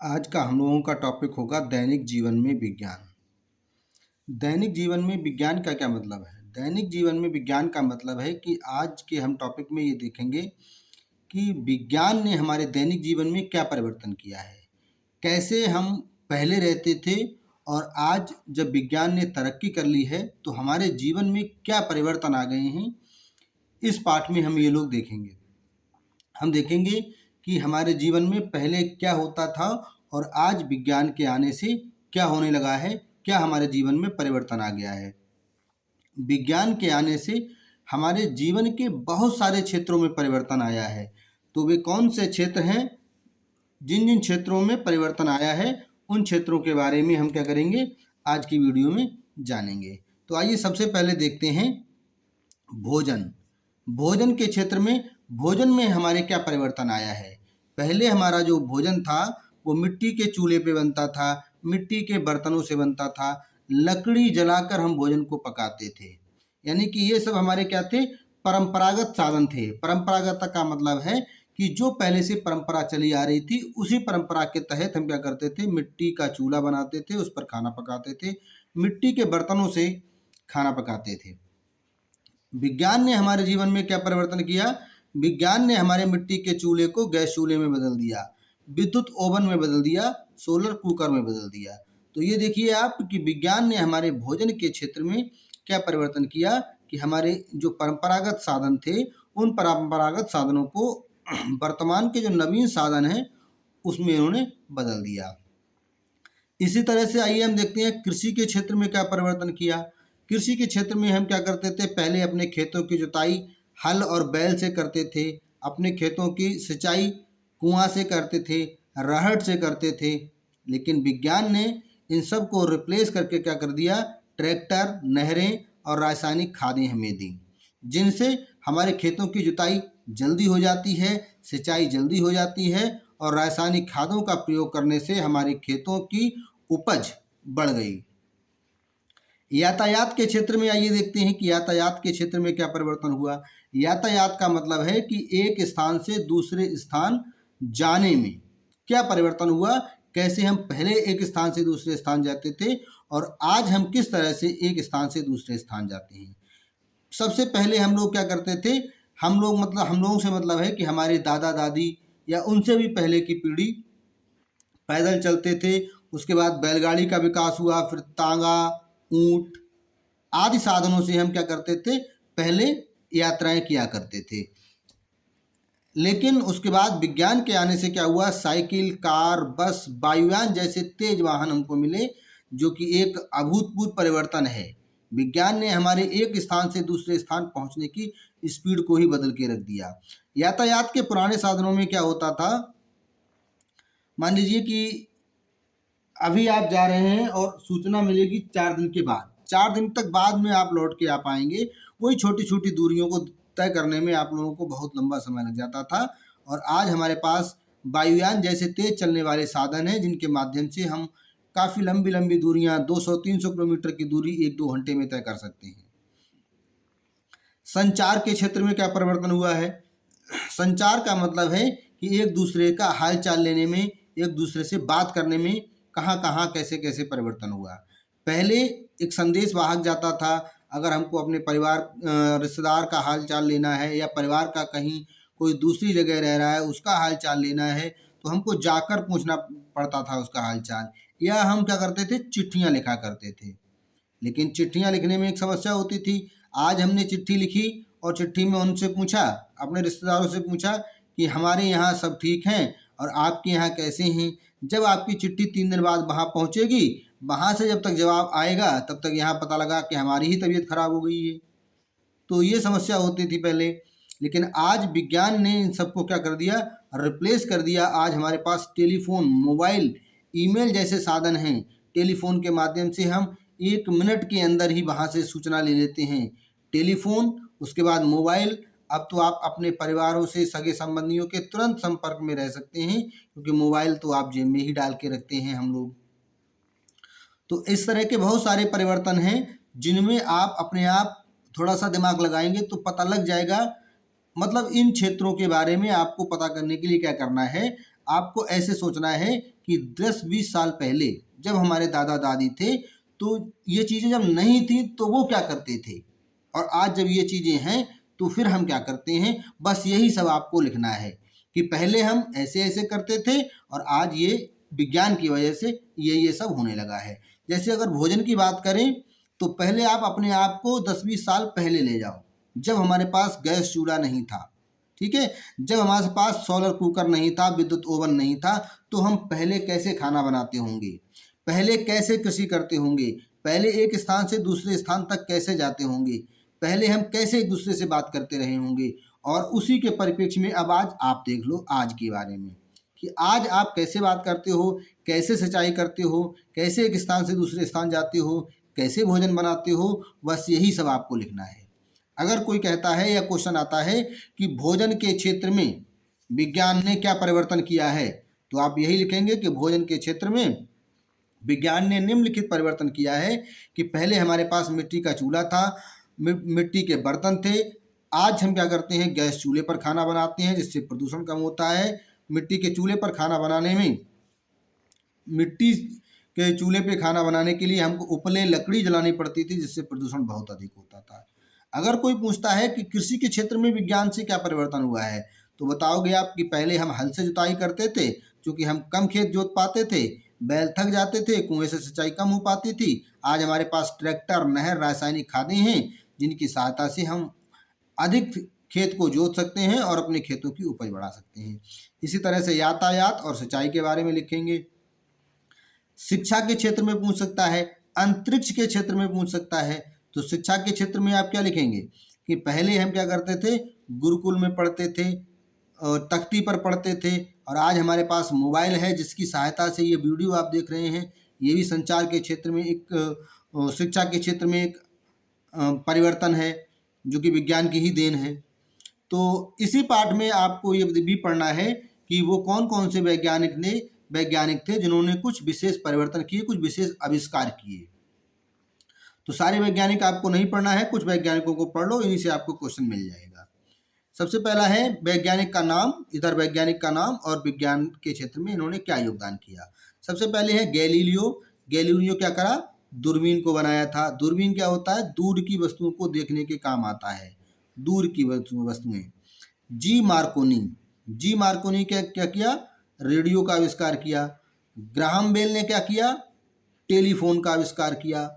आज का हम लोगों का टॉपिक होगा दैनिक जीवन में विज्ञान। दैनिक जीवन में विज्ञान का क्या मतलब है? दैनिक जीवन में विज्ञान का मतलब है कि आज के हम टॉपिक में ये देखेंगे कि विज्ञान ने हमारे दैनिक जीवन में क्या परिवर्तन किया है, कैसे हम पहले रहते थे और आज जब विज्ञान ने तरक्की कर ली है तो हमारे जीवन में क्या परिवर्तन आ गए हैं। इस पाठ में हम ये लोग देखेंगे। हम देखेंगे कि हमारे जीवन में पहले क्या होता था और आज विज्ञान के आने से क्या होने लगा है, क्या हमारे जीवन में परिवर्तन आ गया है। विज्ञान के आने से हमारे जीवन के बहुत सारे क्षेत्रों में परिवर्तन आया है। तो वे कौन से क्षेत्र हैं? जिन जिन क्षेत्रों में परिवर्तन आया है उन क्षेत्रों के बारे में हम क्या करेंगे, आज की वीडियो में जानेंगे। तो आइए सबसे पहले देखते हैं भोजन। भोजन के क्षेत्र में भोजन में हमारे क्या परिवर्तन आया है। पहले हमारा जो भोजन था वो मिट्टी के चूल्हे पे बनता था, मिट्टी के बर्तनों से बनता था, लकड़ी जलाकर हम भोजन को पकाते थे। यानी कि ये सब हमारे क्या थे, परंपरागत साधन थे। परंपरागत का मतलब है कि जो पहले से परंपरा चली आ रही थी उसी परंपरा के तहत हम क्या करते थे, मिट्टी का चूल्हा बनाते थे, उस पर खाना पकाते थे, मिट्टी के बर्तनों से खाना पकाते थे। विज्ञान ने हमारे जीवन में क्या परिवर्तन किया? विज्ञान ने हमारे मिट्टी के चूल्हे को गैस चूल्हे में बदल दिया, विद्युत ओवन में बदल दिया, सोलर कुकर में बदल दिया। तो ये देखिए आप कि विज्ञान ने हमारे भोजन के क्षेत्र में क्या परिवर्तन किया कि हमारे जो परंपरागत साधन थे उन परंपरागत साधनों को वर्तमान के जो नवीन साधन हैं उसमें इन्होंने बदल दिया। इसी तरह से आइए हम देखते हैं कृषि के क्षेत्र में क्या परिवर्तन किया। कृषि के क्षेत्र में हम क्या करते थे, पहले अपने खेतों की जुताई हल और बैल से करते थे, अपने खेतों की सिंचाई कुआं से करते थे, रहड़ से करते थे। लेकिन विज्ञान ने इन सब को रिप्लेस करके क्या कर दिया, ट्रैक्टर, नहरें और रासायनिक खादें हमें दी, जिनसे हमारे खेतों की जुताई जल्दी हो जाती है, सिंचाई जल्दी हो जाती है और रासायनिक खादों का प्रयोग करने से हमारे खेतों की उपज बढ़ गई। यातायात के क्षेत्र में आइए देखते हैं कि यातायात के क्षेत्र में क्या परिवर्तन हुआ। यातायात का मतलब है कि एक स्थान से दूसरे स्थान जाने में क्या परिवर्तन हुआ, कैसे हम पहले एक स्थान से दूसरे स्थान जाते थे और आज हम किस तरह से एक स्थान से दूसरे स्थान जाते हैं। सबसे पहले हम लोग क्या करते थे, हम लोगों से मतलब है कि हमारे दादा दादी या उनसे भी पहले की पीढ़ी पैदल चलते थे। उसके बाद बैलगाड़ी का विकास हुआ, फिर तांगा, ऊंट आदि साधनों से हम क्या करते थे, पहले यात्राएं किया करते थे। लेकिन उसके बाद विज्ञान के आने से क्या हुआ, साइकिल, कार, बस, वायुयान जैसे तेज वाहन हमको मिले, जो कि एक अभूतपूर्व परिवर्तन है। विज्ञान ने हमारे एक स्थान से दूसरे स्थान पहुंचने की स्पीड को ही बदल के रख दिया। यातायात के पुराने साधनों में क्या होता था, मान लीजिए कि अभी आप जा रहे हैं और सूचना मिलेगी 4 दिन के बाद, 4 दिन तक बाद में आप लौट के आ पाएंगे। वही छोटी छोटी दूरियों को तय करने में आप लोगों को बहुत लंबा समय लग जाता था। और आज हमारे पास वायुयान जैसे तेज चलने वाले साधन हैं, जिनके माध्यम से हम काफ़ी लंबी लंबी दूरियां 200-300 किलोमीटर की दूरी 1-2 घंटे में तय कर सकते हैं। संचार के क्षेत्र में क्या परिवर्तन हुआ है? संचार का मतलब है कि एक दूसरे का हाल चाल लेने में, एक दूसरे से बात करने में कहाँ कहाँ कैसे कैसे परिवर्तन हुआ। पहले एक संदेश वाहक जाता था, अगर हमको अपने परिवार रिश्तेदार का हाल चाल लेना है या परिवार का कहीं कोई दूसरी जगह रह रहा है उसका हाल चाल लेना है तो हमको जाकर पूछना पड़ता था उसका हाल चाल, या हम क्या करते थे, चिट्ठियाँ लिखा करते थे। लेकिन चिट्ठियाँ लिखने में एक समस्या होती थी। आज हमने चिट्ठी लिखी और चिट्ठी में उनसे पूछा, अपने रिश्तेदारों से पूछा कि हमारे यहाँ सब ठीक हैं और आपके यहाँ कैसे हैं। जब आपकी चिट्ठी 3 दिन बाद वहाँ पहुँचेगी, वहाँ से जब तक जवाब आएगा तब तक यहाँ पता लगा कि हमारी ही तबीयत खराब हो गई है। तो ये समस्या होती थी पहले। लेकिन आज विज्ञान ने इन सबको क्या कर दिया, रिप्लेस कर दिया। आज हमारे पास टेलीफोन, मोबाइल, ईमेल जैसे साधन हैं। टेलीफोन के माध्यम से हम 1 मिनट के अंदर ही वहाँ से सूचना ले लेते हैं। टेलीफोन, उसके बाद मोबाइल। अब तो आप अपने परिवारों से, सगे संबंधियों के तुरंत संपर्क में रह सकते हैं, क्योंकि मोबाइल तो आप जेब में ही डाल के रखते हैं हम लोग। तो इस तरह के बहुत सारे परिवर्तन हैं जिनमें आप अपने आप थोड़ा सा दिमाग लगाएंगे तो पता लग जाएगा। मतलब इन क्षेत्रों के बारे में आपको पता करने के लिए क्या करना है, आपको ऐसे सोचना है कि 10-20 साल पहले जब हमारे दादा दादी थे तो ये चीज़ें जब नहीं थी तो वो क्या करते थे, और आज जब ये चीज़ें हैं तो फिर हम क्या करते हैं। बस यही सब आपको लिखना है कि पहले हम ऐसे ऐसे करते थे और आज ये विज्ञान की वजह से ये सब होने लगा है। जैसे अगर भोजन की बात करें तो पहले आप अपने आप को 10-20 साल पहले ले जाओ, जब हमारे पास गैस चूल्हा नहीं था, ठीक है, जब हमारे पास सोलर कुकर नहीं था, विद्युत ओवन नहीं था, तो हम पहले कैसे खाना बनाते होंगे, पहले कैसे कृषि करते होंगे, पहले एक स्थान से दूसरे स्थान तक कैसे जाते होंगे, पहले हम कैसे एक दूसरे से बात करते रहे होंगे। और उसी के परिप्रेक्ष्य में अब आज आप देख लो आज के बारे में कि आज आप कैसे बात करते हो, कैसे सिंचाई करते हो, कैसे एक स्थान से दूसरे स्थान जाते हो, कैसे भोजन बनाते हो, बस यही सब आपको लिखना है। अगर कोई कहता है या क्वेश्चन आता है कि भोजन के क्षेत्र में विज्ञान ने क्या परिवर्तन किया है, तो आप यही लिखेंगे कि भोजन के क्षेत्र में विज्ञान ने निम्नलिखित परिवर्तन किया है कि पहले हमारे पास मिट्टी का चूल्हा था, मिट्टी के बर्तन थे, आज हम क्या करते हैं, गैस चूल्हे पर खाना बनाते हैं जिससे प्रदूषण कम होता है। मिट्टी के चूल्हे पर खाना बनाने में, मिट्टी के चूल्हे पे खाना बनाने के लिए हमको उपले लकड़ी जलानी पड़ती थी जिससे प्रदूषण बहुत अधिक होता था। अगर कोई पूछता है कि कृषि के क्षेत्र में विज्ञान से क्या परिवर्तन हुआ है, तो बताओगे आप कि पहले हम हल से जुताई करते थे क्योंकि हम कम खेत जोत पाते थे, बैल थक जाते थे, कुएं से सिंचाई कम हो पाती थी। आज हमारे पास ट्रैक्टर, नहर, रासायनिक खादें हैं जिनकी सहायता से हम अधिक खेत को जोत सकते हैं और अपने खेतों की उपज बढ़ा सकते हैं। इसी तरह से यातायात और सिंचाई के बारे में लिखेंगे। शिक्षा के क्षेत्र में पूछ सकता है, अंतरिक्ष के क्षेत्र में पूछ सकता है। तो शिक्षा के क्षेत्र में आप क्या लिखेंगे कि पहले हम क्या करते थे, गुरुकुल में पढ़ते थे और तख्ती पर पढ़ते थे, और आज हमारे पास मोबाइल है जिसकी सहायता से ये वीडियो आप देख रहे हैं। ये भी संचार के क्षेत्र में एक शिक्षा के क्षेत्र में एक परिवर्तन है जो कि विज्ञान की ही देन है। तो इसी पाठ में आपको ये भी पढ़ना है कि वो कौन कौन से वैज्ञानिक थे जिन्होंने कुछ विशेष परिवर्तन किए, कुछ विशेष आविष्कार किए। तो सारे वैज्ञानिक आपको नहीं पढ़ना है, कुछ वैज्ञानिकों को पढ़ लो, इन्हीं से आपको क्वेश्चन मिल जाएगा। सबसे पहला है वैज्ञानिक का नाम, इधर वैज्ञानिक का नाम और विज्ञान के क्षेत्र में इन्होंने क्या योगदान किया। सबसे पहले है गैलीलियो। गैलीलियो क्या करा, दूरबीन को बनाया था। दूरबीन क्या होता है, दूर की वस्तुओं को देखने के काम आता है, दूर की वस्तुएं। जी मार्कोनी, जी मार्कोनी क्या क्या किया, रेडियो का आविष्कार किया। ग्राहम बेल ने क्या किया, टेलीफोन का आविष्कार किया।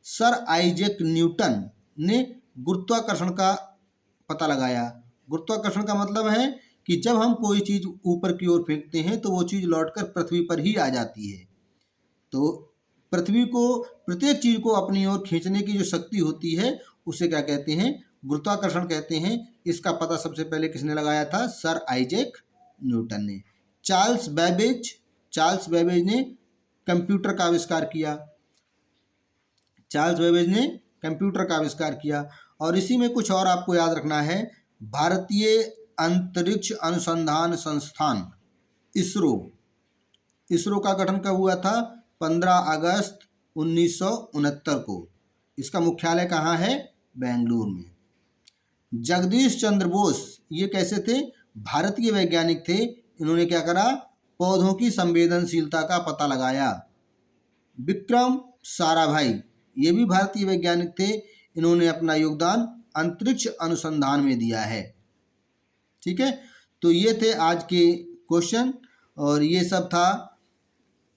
सर आइजैक न्यूटन ने गुरुत्वाकर्षण का पता लगाया। गुरुत्वाकर्षण का मतलब है कि जब हम कोई चीज़ ऊपर की ओर फेंकते हैं तो वो चीज़ लौटकर पृथ्वी पर ही आ जाती है। तो पृथ्वी को, प्रत्येक चीज़ को अपनी ओर खींचने की जो शक्ति होती है उसे क्या कहते हैं, गुरुत्वाकर्षण कहते हैं। इसका पता सबसे पहले किसने लगाया था, सर आइजैक न्यूटन ने। चार्ल्स बेबेज, चार्ल्स बेबेज ने कंप्यूटर का आविष्कार किया। चार्ल्स बेबेज ने कंप्यूटर का आविष्कार किया। और इसी में कुछ और आपको याद रखना है, भारतीय अंतरिक्ष अनुसंधान संस्थान इसरो, इसरो का गठन कब हुआ था, 15 अगस्त 1969 को। इसका मुख्यालय कहाँ है, बेंगलुरु में। जगदीश चंद्र बोस, ये कैसे थे, भारतीय वैज्ञानिक थे। इन्होंने क्या करा, पौधों की संवेदनशीलता का पता लगाया। विक्रम साराभाई, ये भी भारतीय वैज्ञानिक थे। इन्होंने अपना योगदान अंतरिक्ष अनुसंधान में दिया है। ठीक है, तो ये थे आज के क्वेश्चन और ये सब था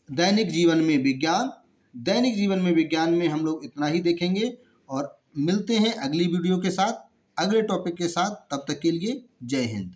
दैनिक जीवन में विज्ञान। दैनिक जीवन में विज्ञान में हम लोग इतना ही देखेंगे और मिलते हैं अगली वीडियो के साथ, अगले टॉपिक के साथ। तब तक के लिए जय हिंद।